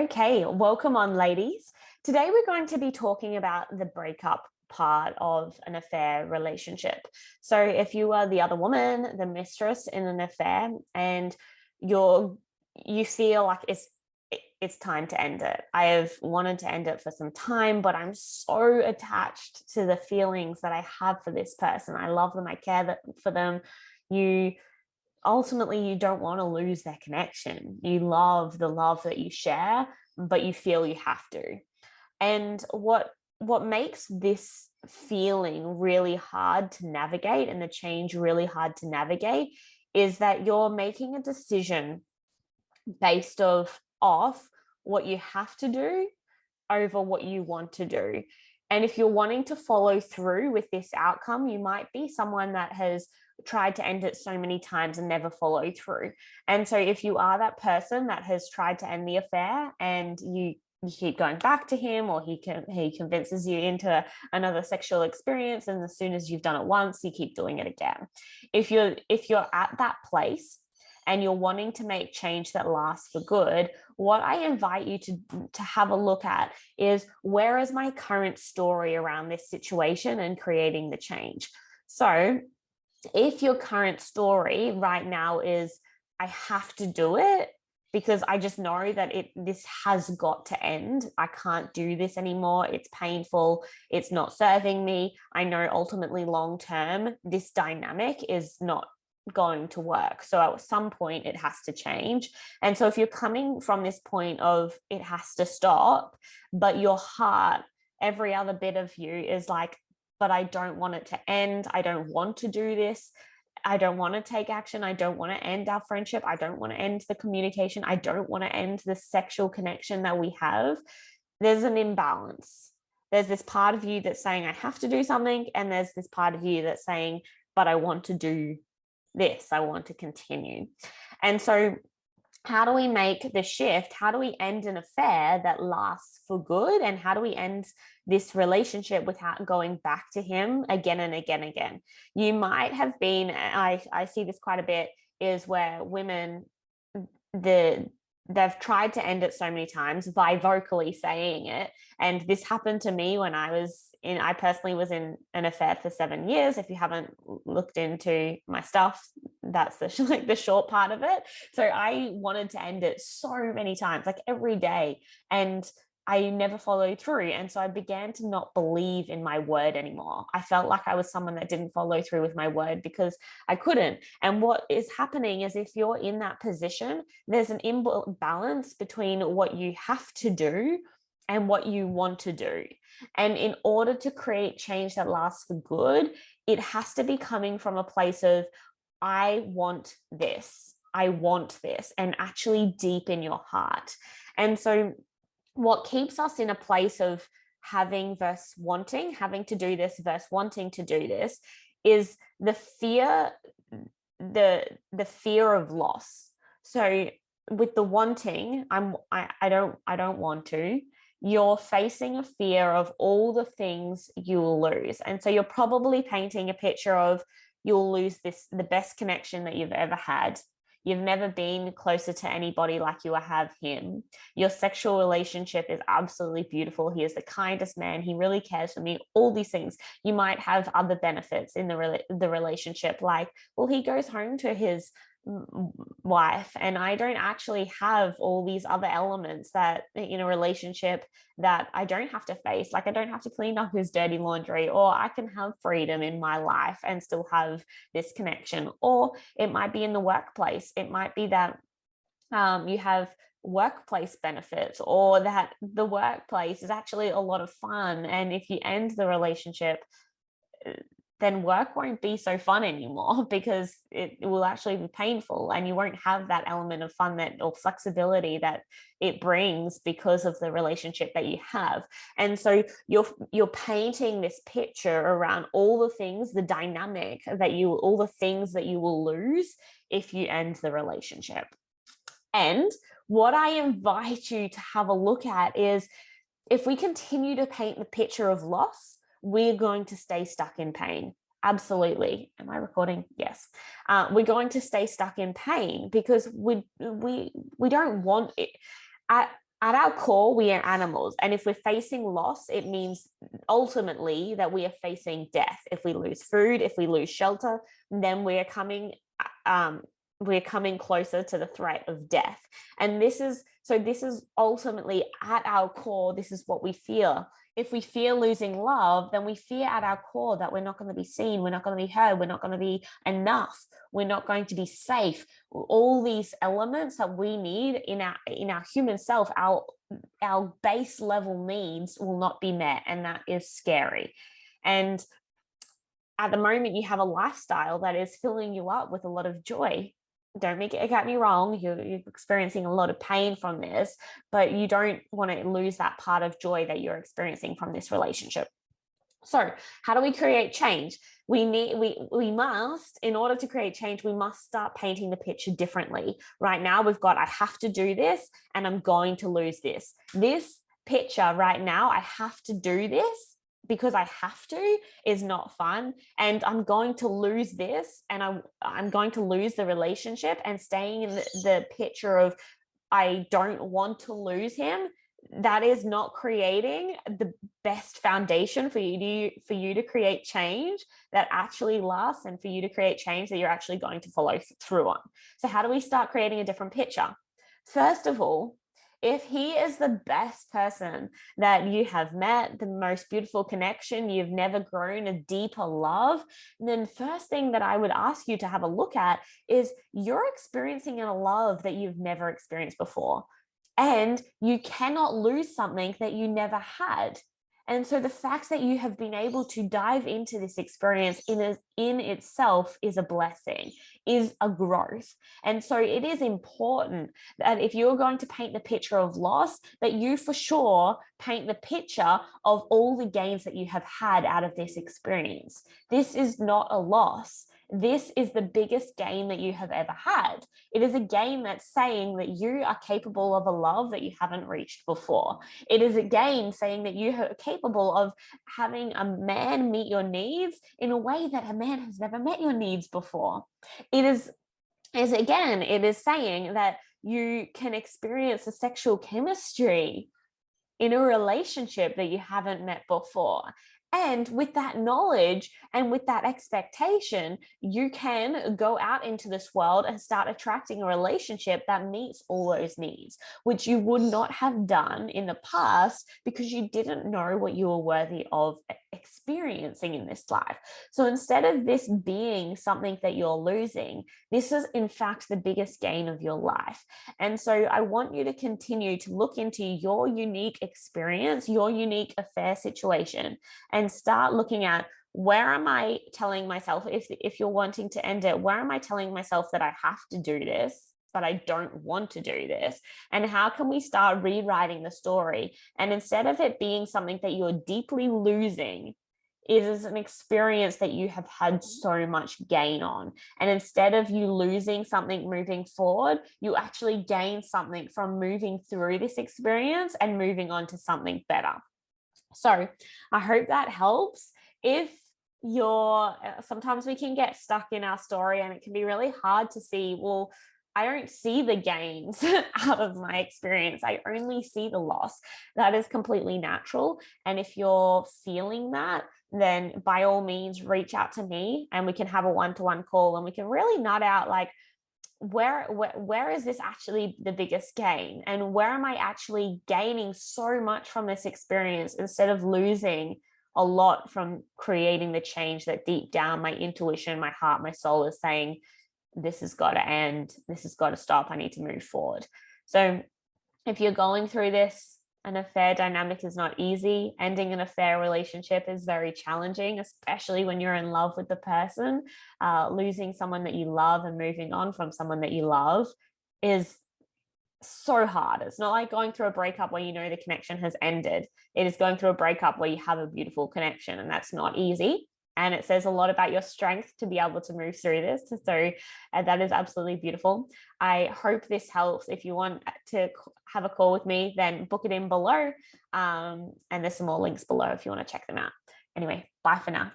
Okay, welcome on, ladies. Today we're going to be talking about the breakup part of an affair relationship. So, if you are the other woman, the mistress in an affair, and you're you feel like it's time to end it. I have wanted to end it for some time, but I'm so attached to the feelings that I have for this person. I love them. I care for them. You ultimately you don't want to lose their connection. You love the love that you share, but you feel you have to. And what makes this feeling really hard to navigate and the change really hard to navigate is that you're making a decision based off what you have to do over what you want to do. And if you're wanting to follow through with this outcome, you might be someone that has tried to end it so many times and never follow through. And so if you are that person that has tried to end the affair and you keep going back to him, or he convinces you into another sexual experience, and as soon as you've done it once you keep doing it again. If you're at that place and you're wanting to make change that lasts for good, what I invite you to have a look at is, where is my current story around this situation and creating the change? So if your current story right now is, I have to do it because I just know that this has got to end. I can't do this anymore. It's painful. It's not serving me. I know ultimately long term this dynamic is not going to work. So at some point it has to change. And so if you're coming from this point of it has to stop, but your heart, every other bit of you is like, but I don't want it to end. I don't want to do this. I don't want to take action. I don't want to end our friendship. I don't want to end the communication. I don't want to end the sexual connection that we have. There's an imbalance. There's this part of you that's saying, I have to do something. And there's this part of you that's saying, but I want to do this. I want to continue. And so how do we make the shift? How do we end an affair that lasts for good? And how do we end this relationship without going back to him again and again and again? You might have been, I see this quite a bit, is where women, they've tried to end it so many times by vocally saying it. And this happened to me when I personally was in an affair for 7 years. If you haven't looked into my stuff, that's the short part of it. So I wanted to end it so many times, like every day, and I never followed through. And so I began to not believe in my word anymore. I felt like I was someone that didn't follow through with my word because I couldn't. And what is happening is, if you're in that position, there's an imbalance between what you have to do and what you want to do. And in order to create change that lasts for good, it has to be coming from a place of, I want this. I want this, and actually deep in your heart. And so what keeps us in a place of having versus wanting, having to do this versus wanting to do this, is the fear, the fear of loss. So with the wanting, I don't want to, you're facing a fear of all the things you'll lose. And so you're probably painting a picture of, you'll lose the best connection that you've ever had. You've never been closer to anybody like you have him. Your sexual relationship is absolutely beautiful. He is the kindest man. He really cares for me. All these things. You might have other benefits in the relationship, like, well, he goes home to his wife, and I don't actually have all these other elements that in a relationship that I don't have to face. Like, I don't have to clean up his dirty laundry, or I can have freedom in my life and still have this connection. Or it might be in the workplace. It might be that you have workplace benefits, or that the workplace is actually a lot of fun. And if you end the relationship, then work won't be so fun anymore because it will actually be painful, and you won't have that element of fun or flexibility that it brings because of the relationship that you have. And so you're painting this picture around all the things, the dynamic all the things that you will lose if you end the relationship. And what I invite you to have a look at is, if we continue to paint the picture of loss, we're going to stay stuck in pain. Absolutely. Am I recording? Yes. We're going to stay stuck in pain because we don't want it. at our core, we are animals. And if we're facing loss, it means ultimately that we are facing death. If we lose food, if we lose shelter, then we're coming closer to the threat of death. And this is ultimately at our core, this is what we fear. If we fear losing love, then we fear at our core that we're not going to be seen, we're not going to be heard, we're not going to be enough, we're not going to be safe. All these elements that we need in our human self, our base level needs will not be met, and that is scary. And at the moment, you have a lifestyle that is filling you up with a lot of joy. Don't get me wrong, you're experiencing a lot of pain from this, but you don't want to lose that part of joy that you're experiencing from this relationship. So how do we create change? We must, in order to create change, we must start painting the picture differently. Right now, we've got, I have to do this and I'm going to lose this. This picture right now, I have to do this because I have to, is not fun. And I'm going to lose this, and I'm going to lose the relationship, and staying in the picture of I don't want to lose him, that is not creating the best foundation for you to create change that actually lasts, and for you to create change that you're actually going to follow through on. So how do we start creating a different picture? First of all, if he is the best person that you have met, the most beautiful connection, you've never grown a deeper love, then first thing that I would ask you to have a look at is you're experiencing a love that you've never experienced before. And you cannot lose something that you never had. And so the fact that you have been able to dive into this experience in itself is a blessing, is a growth. And so it is important that if you're going to paint the picture of loss, that you for sure paint the picture of all the gains that you have had out of this experience. This is not a loss. This is the biggest gain that you have ever had. It is a gain that's saying that you are capable of a love that you haven't reached before. It is a gain saying that you are capable of having a man meet your needs in a way that a man has never met your needs before. It is saying that you can experience a sexual chemistry in a relationship that you haven't met before. And with that knowledge and with that expectation, you can go out into this world and start attracting a relationship that meets all those needs, which you would not have done in the past because you didn't know what you were worthy of experiencing in this life. So instead of this being something that you're losing, this is in fact the biggest gain of your life. And so I want you to continue to look into your unique experience, your unique affair situation, and start looking at, where am I telling myself, if you're wanting to end it, where am I telling myself that I have to do this, but I don't want to do this? And how can we start rewriting the story? And instead of it being something that you're deeply losing, it is an experience that you have had so much gain on. And instead of you losing something moving forward, you actually gain something from moving through this experience and moving on to something better. So I hope that helps. If sometimes we can get stuck in our story and it can be really hard to see, well, I don't see the gains out of my experience. I only see the loss. That is completely natural. And if you're feeling that, then by all means, reach out to me and we can have a one-to-one call and we can really nut out, like, where is this actually the biggest gain, and where am I actually gaining so much from this experience instead of losing a lot from creating the change that deep down my intuition, my heart, my soul is saying, this has got to end, this has got to stop, I need to move forward. So if you're going through this, an affair dynamic is not easy. Ending an affair relationship is very challenging, especially when you're in love with the person. Losing someone that you love and moving on from someone that you love is so hard. It's not like going through a breakup where you know the connection has ended. It is going through a breakup where you have a beautiful connection, and that's not easy. And it says a lot about your strength to be able to move through this. So that is absolutely beautiful. I hope this helps. If you want to have a call with me, then book it in below. And there's some more links below if you want to check them out. Anyway, bye for now.